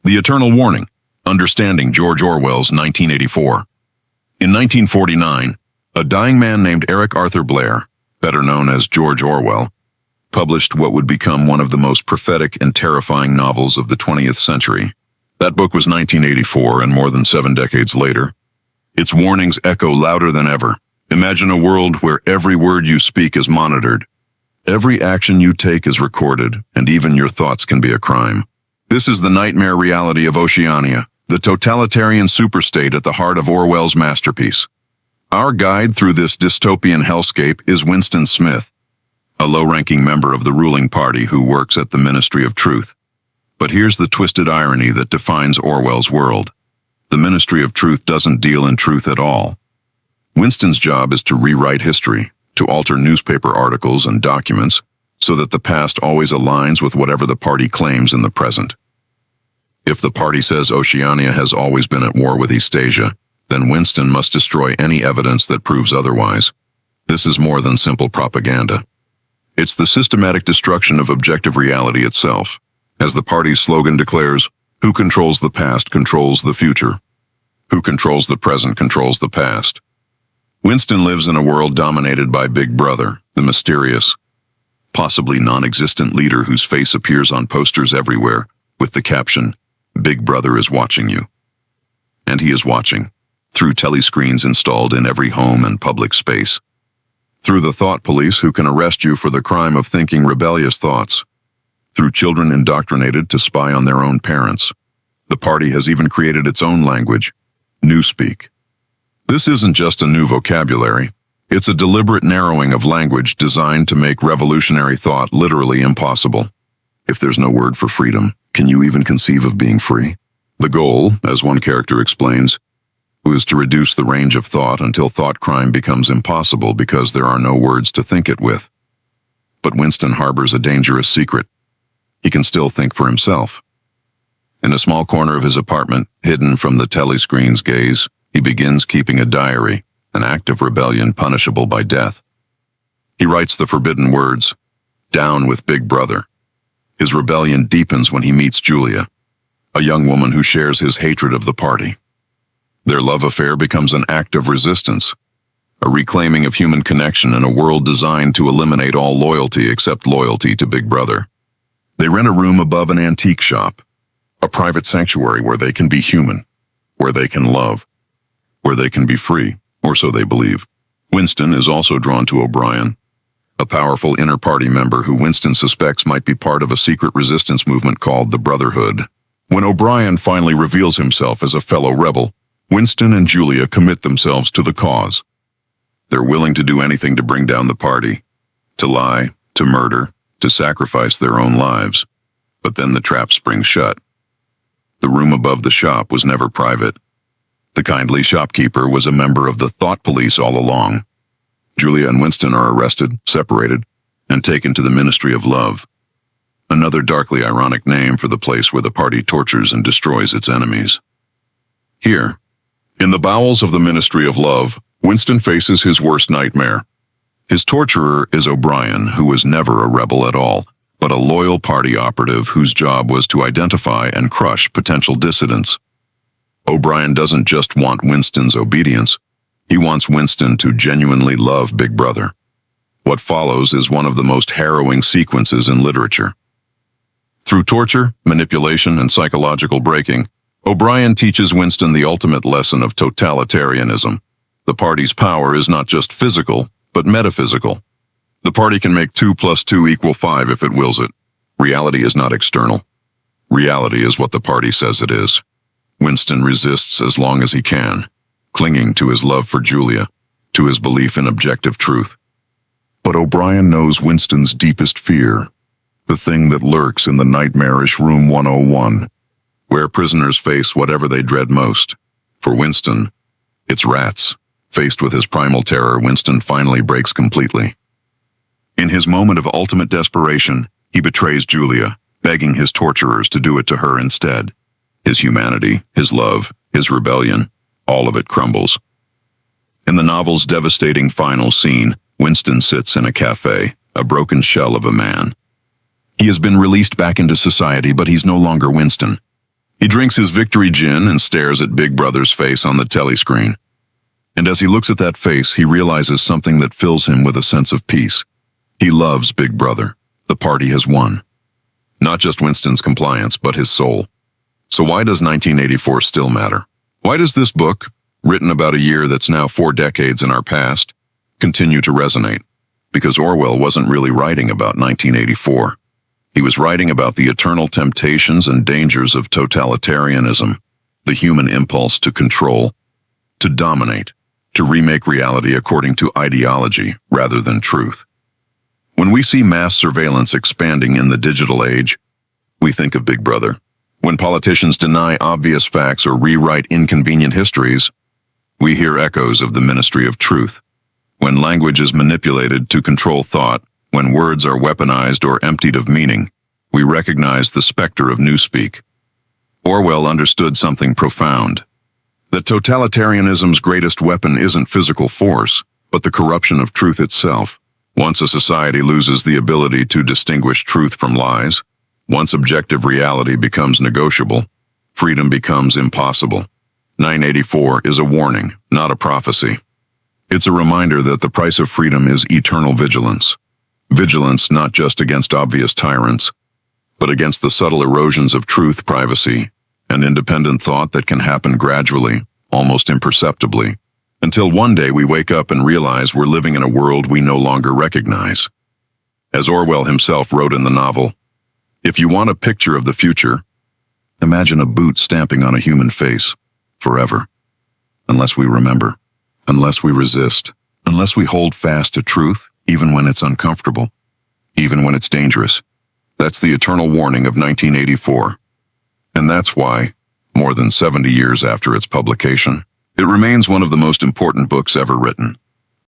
The Eternal Warning, Understanding George Orwell's 1984. In 1949, a dying man named Eric Arthur Blair, better known as George Orwell, published what would become one of the most prophetic and terrifying novels of the 20th century. That book was 1984, and more than 7 decades later, its warnings echo louder than ever. Imagine a world where every word you speak is monitored, every action you take is recorded, and even your thoughts can be a crime. This is the nightmare reality of Oceania, the totalitarian superstate at the heart of Orwell's masterpiece. Our guide through this dystopian hellscape is Winston Smith, a low-ranking member of the ruling party who works at the Ministry of Truth. But here's the twisted irony that defines Orwell's world. The Ministry of Truth doesn't deal in truth at all. Winston's job is to rewrite history, to alter newspaper articles and documents so that the past always aligns with whatever the party claims in the present. If the party says Oceania has always been at war with Eastasia, then Winston must destroy any evidence that proves otherwise. This is more than simple propaganda. It's the systematic destruction of objective reality itself. As the party's slogan declares, who controls the past controls the future. Who controls the present controls the past. Winston lives in a world dominated by Big Brother, the mysterious, possibly non-existent leader whose face appears on posters everywhere with the caption, "Big Brother is watching you." And he is watching, through telescreens installed in every home and public space. Through the thought police who can arrest you for the crime of thinking rebellious thoughts. Through children indoctrinated to spy on their own parents. The party has even created its own language, Newspeak. This isn't just a new vocabulary. It's a deliberate narrowing of language designed to make revolutionary thought literally impossible. If there's no word for freedom, can you even conceive of being free? The goal, as one character explains, is to reduce the range of thought until thought crime becomes impossible because there are no words to think it with. But Winston harbors a dangerous secret. He can still think for himself. In a small corner of his apartment, hidden from the telescreen's gaze, he begins keeping a diary, an act of rebellion punishable by death. He writes the forbidden words, "Down with Big Brother." His rebellion deepens when he meets Julia, a young woman who shares his hatred of the party. Their love affair becomes an act of resistance, a reclaiming of human connection in a world designed to eliminate all loyalty except loyalty to Big Brother. They rent a room above an antique shop, a private sanctuary where they can be human, where they can love, where they can be free, or so they believe. Winston is also drawn to O'Brien, a powerful inner-party member who Winston suspects might be part of a secret resistance movement called the Brotherhood. When O'Brien finally reveals himself as a fellow rebel, Winston and Julia commit themselves to the cause. They're willing to do anything to bring down the party, to lie, to murder, to sacrifice their own lives. But then the trap springs shut. The room above the shop was never private. The kindly shopkeeper was a member of the thought police all along. Julia and Winston are arrested, separated, and taken to the Ministry of Love, another darkly ironic name for the place where the party tortures and destroys its enemies. Here, in the bowels of the Ministry of Love, Winston faces his worst nightmare. His torturer is O'Brien, who was never a rebel at all, but a loyal party operative whose job was to identify and crush potential dissidents. O'Brien doesn't just want Winston's obedience, he wants Winston to genuinely love Big Brother. What follows is one of the most harrowing sequences in literature. Through torture, manipulation, and psychological breaking, O'Brien teaches Winston the ultimate lesson of totalitarianism. The party's power is not just physical, but metaphysical. The party can make 2 + 2 = 5 if it wills it. Reality is not external. Reality is what the party says it is. Winston resists as long as he can, clinging to his love for Julia, to his belief in objective truth. But O'Brien knows Winston's deepest fear, the thing that lurks in the nightmarish Room 101, where prisoners face whatever they dread most. For Winston, it's rats. Faced with his primal terror, Winston finally breaks completely. In his moment of ultimate desperation, he betrays Julia, begging his torturers to do it to her instead. His humanity, his love, his rebellion, all of it crumbles. In the novel's devastating final scene, Winston sits in a cafe, a broken shell of a man. He has been released back into society, but he's no longer Winston. He drinks his victory gin and stares at Big Brother's face on the telescreen. And as he looks at that face, he realizes something that fills him with a sense of peace. He loves Big Brother. The party has won. Not just Winston's compliance, but his soul. So why does 1984 still matter? Why does this book, written about a year that's now 4 decades in our past, continue to resonate? Because Orwell wasn't really writing about 1984. He was writing about the eternal temptations and dangers of totalitarianism, the human impulse to control, to dominate, to remake reality according to ideology rather than truth. When we see mass surveillance expanding in the digital age, we think of Big Brother. When politicians deny obvious facts or rewrite inconvenient histories, we hear echoes of the Ministry of Truth. When language is manipulated to control thought, when words are weaponized or emptied of meaning, we recognize the specter of Newspeak. Orwell understood something profound, that totalitarianism's greatest weapon isn't physical force, but the corruption of truth itself. Once a society loses the ability to distinguish truth from lies, once objective reality becomes negotiable, freedom becomes impossible. 984 is a warning, not a prophecy. It's a reminder that the price of freedom is eternal vigilance. Vigilance not just against obvious tyrants, but against the subtle erosions of truth, privacy, and independent thought that can happen gradually, almost imperceptibly, until one day we wake up and realize we're living in a world we no longer recognize. As Orwell himself wrote in the novel, "If you want a picture of the future, imagine a boot stamping on a human face, forever. Unless we remember, unless we resist, unless we hold fast to truth, even when it's uncomfortable, even when it's dangerous." That's the eternal warning of 1984. And that's why, more than 70 years after its publication, it remains one of the most important books ever written.